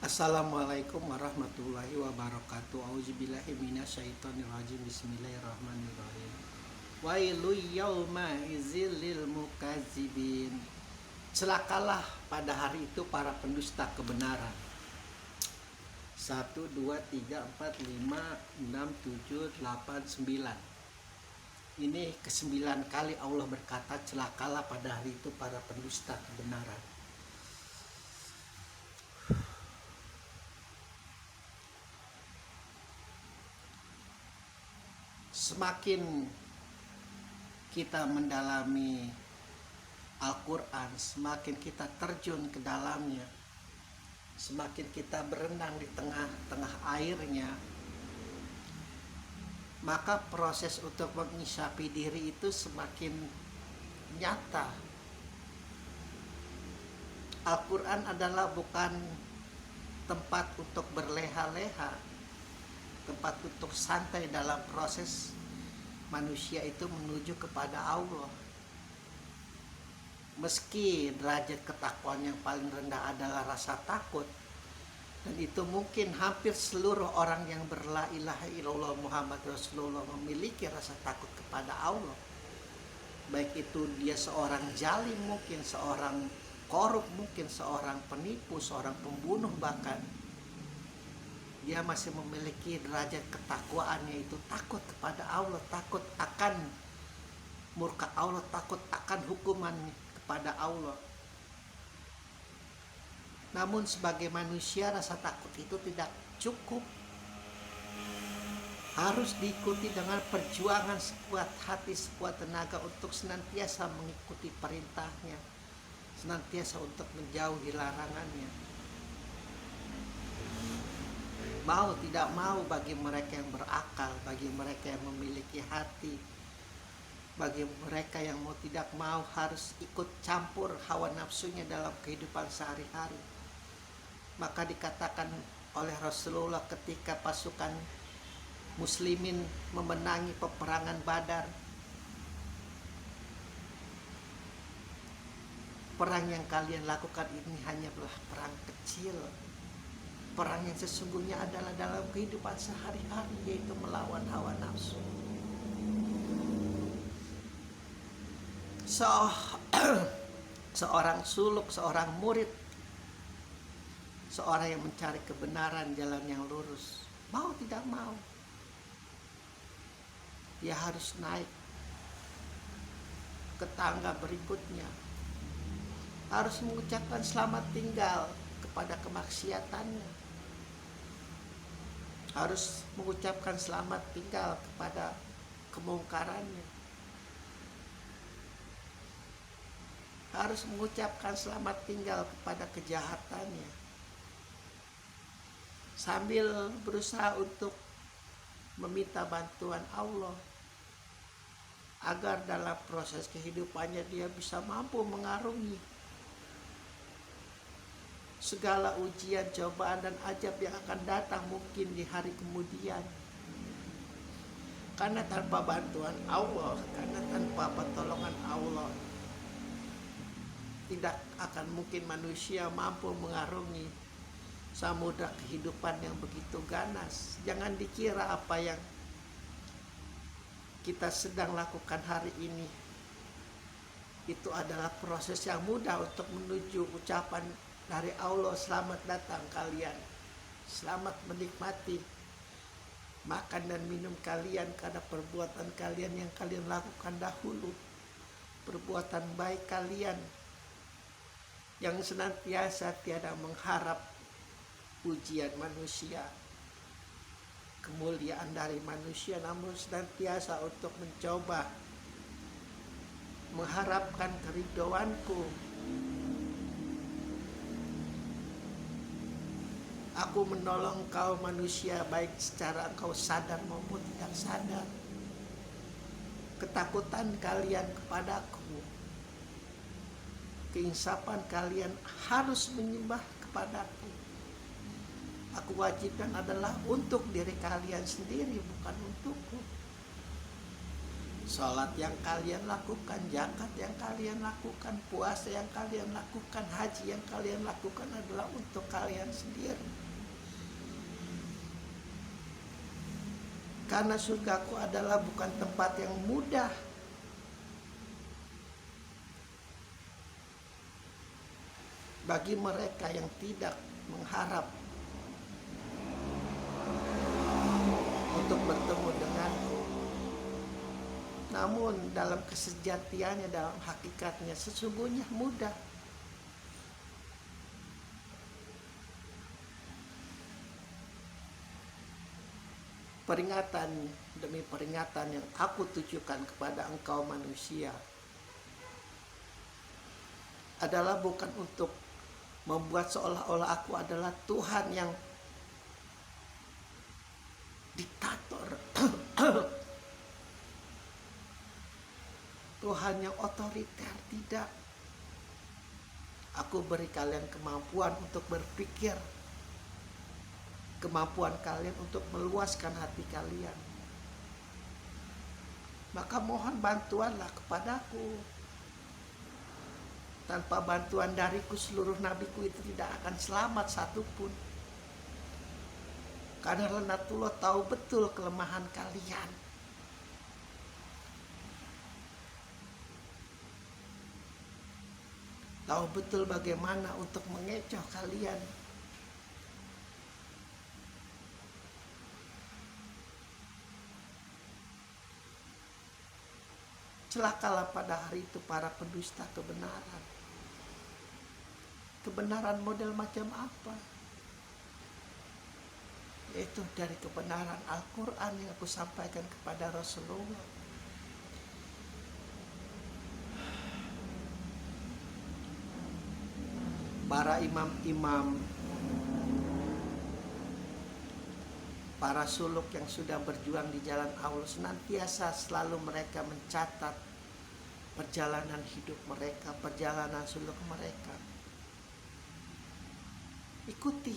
Assalamualaikum warahmatullahi wabarakatuh. Auzubillahi minasyaitonirrajim. Bismillahirrahmanirrahim. Wailu yauma izil lil mukadzibin. Celakalah pada hari itu para pendusta kebenaran. 1 2 3 4 5 6 7 8 9. Ini ke-9 kali Allah berkata celakalah pada hari itu para pendusta kebenaran. Semakin kita mendalami Al-Quran, semakin kita terjun ke dalamnya, semakin kita berenang di tengah-tengah airnya, maka proses untuk mengisapi diri itu semakin nyata. Al-Quran adalah bukan tempat untuk berleha-leha, tempat untuk santai dalam proses manusia itu menuju kepada Allah. Meski derajat ketakwaan yang paling rendah adalah rasa takut, dan itu mungkin hampir seluruh orang yang berla ilaha illallah Muhammad Rasulullah memiliki rasa takut kepada Allah. Baik itu dia seorang jalim, mungkin seorang korup, mungkin seorang penipu, seorang pembunuh, bahkan dia masih memiliki derajat ketakwaan, yaitu takut kepada Allah, takut akan murka Allah, takut akan hukuman kepada Allah. Namun sebagai manusia rasa takut itu tidak cukup, harus diikuti dengan perjuangan sekuat hati, sekuat tenaga untuk senantiasa mengikuti perintahnya, senantiasa untuk menjauhi larangannya. Mau tidak mau, bagi mereka yang berakal, bagi mereka yang memiliki hati, bagi mereka yang mau tidak mau harus ikut campur hawa nafsunya dalam kehidupan sehari-hari. Maka dikatakan oleh Rasulullah ketika pasukan muslimin memenangi peperangan Badar, perang yang kalian lakukan ini hanyalah perang kecil. Perang yang sesungguhnya adalah dalam kehidupan sehari-hari, yaitu melawan hawa nafsu. Seorang suluk, seorang murid, seorang yang mencari kebenaran, jalan yang lurus, mau tidak mau dia harus naik ke tangga berikutnya, harus mengucapkan selamat tinggal kepada kemaksiatannya, harus mengucapkan selamat tinggal kepada kemungkarannya, harus mengucapkan selamat tinggal kepada kejahatannya, sambil berusaha untuk meminta bantuan Allah agar dalam proses kehidupannya dia bisa mampu mengarungi segala ujian, cobaan, dan ajab yang akan datang mungkin di hari kemudian. Karena tanpa bantuan Allah, karena tanpa pertolongan Allah, tidak akan mungkin manusia mampu mengarungi samudra kehidupan yang begitu ganas. Jangan dikira apa yang kita sedang lakukan hari ini itu adalah proses yang mudah untuk menuju ucapan dari Allah, selamat datang kalian, selamat menikmati makan dan minum kalian karena perbuatan kalian yang kalian lakukan dahulu, perbuatan baik kalian yang senantiasa tiada mengharap pujian manusia, kemuliaan dari manusia, namun senantiasa untuk mencoba mengharapkan keridhoanku. Aku menolong kau manusia baik secara engkau sadar maupun tidak sadar. Ketakutan kalian kepadaku, keinsapan kalian harus menyembah kepadaku. Aku wajibkan adalah untuk diri kalian sendiri, bukan untukku. Sholat yang kalian lakukan, zakat yang kalian lakukan, puasa yang kalian lakukan, haji yang kalian lakukan adalah untuk kalian sendiri. Karena surgaku adalah bukan tempat yang mudah. Bagi mereka yang tidak mengharap untuk bertemu denganku. Namun dalam kesejatiannya, dalam hakikatnya sesungguhnya mudah. Peringatan demi peringatan yang aku tujukan kepada engkau manusia adalah bukan untuk membuat seolah-olah aku adalah Tuhan yang diktator, Tuhan yang otoriter. Tidak. Aku beri kalian kemampuan untuk berpikir, kemampuan kalian untuk meluaskan hati kalian. Maka mohon bantuanlah kepadaku. Tanpa bantuan dariku seluruh nabiku itu tidak akan selamat satupun. Karena Laknatullah tahu betul kelemahan kalian. Tahu betul bagaimana untuk mengecoh kalian. Celakalah pada hari itu para pendusta kebenaran. Kebenaran model macam apa? Yaitu dari kebenaran Al-Quran yang aku sampaikan kepada Rasulullah. Para imam-imam, para suluk yang sudah berjuang di jalan Allah, senantiasa selalu mereka mencatat perjalanan hidup mereka, perjalanan suluk mereka. Ikuti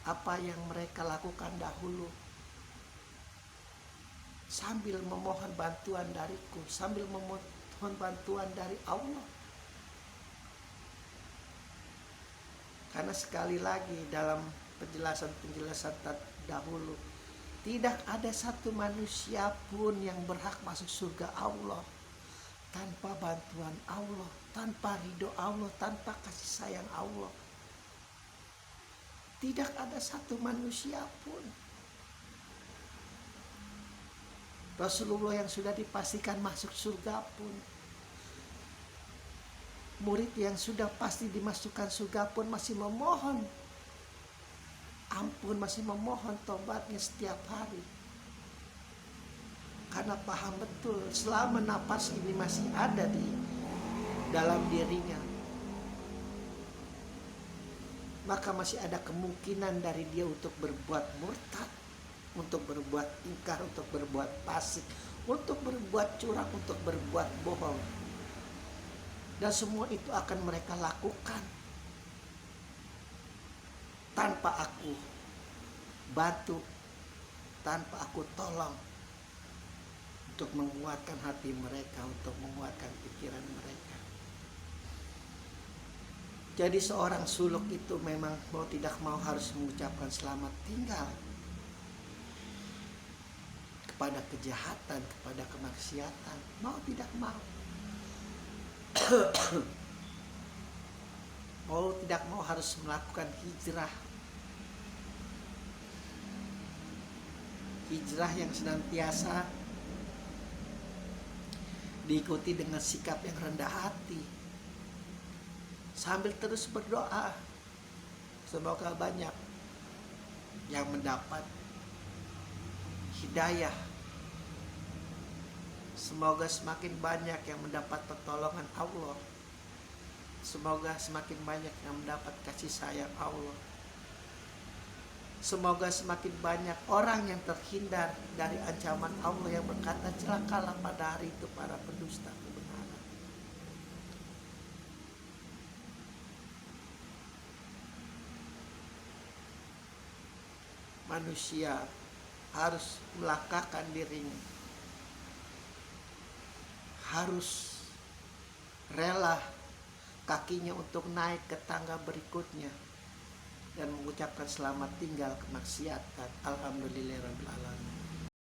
apa yang mereka lakukan dahulu, sambil memohon bantuan dariku, sambil memohon bantuan dari Allah. Karena sekali lagi dalam penjelasan-penjelasan dahulu, tidak ada satu manusia pun yang berhak masuk surga Allah tanpa bantuan Allah, tanpa ridho Allah, tanpa kasih sayang Allah. Tidak ada satu manusia pun. Rasulullah yang sudah dipastikan masuk surga pun, murid yang sudah pasti dimasukkan surga pun masih memohon ampun, masih memohon tobatnya setiap hari. Karena paham betul selama napas ini masih ada di dalam dirinya, maka masih ada kemungkinan dari dia untuk berbuat murtad, untuk berbuat ingkar, untuk berbuat fasik, untuk berbuat curang, untuk berbuat bohong. Dan semua itu akan mereka lakukan tanpa aku bantu, tanpa aku tolong, untuk menguatkan hati mereka, untuk menguatkan pikiran mereka. Jadi seorang suluk itu memang mau tidak mau harus mengucapkan selamat tinggal kepada kejahatan, kepada kemaksiatan, mau tidak mau. Mau tidak mau harus melakukan hijrah. Hijrah yang senantiasa diikuti dengan sikap yang rendah hati, sambil terus berdoa. Semoga banyak yang mendapat hidayah. Semoga semakin banyak yang mendapat pertolongan Allah. Semoga semakin banyak yang mendapat kasih sayang Allah. Semoga semakin banyak orang yang terhindar dari ancaman Allah yang berkata, celakalah pada hari itu para pendusta kebenaran. Manusia harus melangkahkan dirinya harus rela kakinya untuk naik ke tangga berikutnya dan mengucapkan selamat tinggal kemaksiatan. Alhamdulillahirabbil alamin.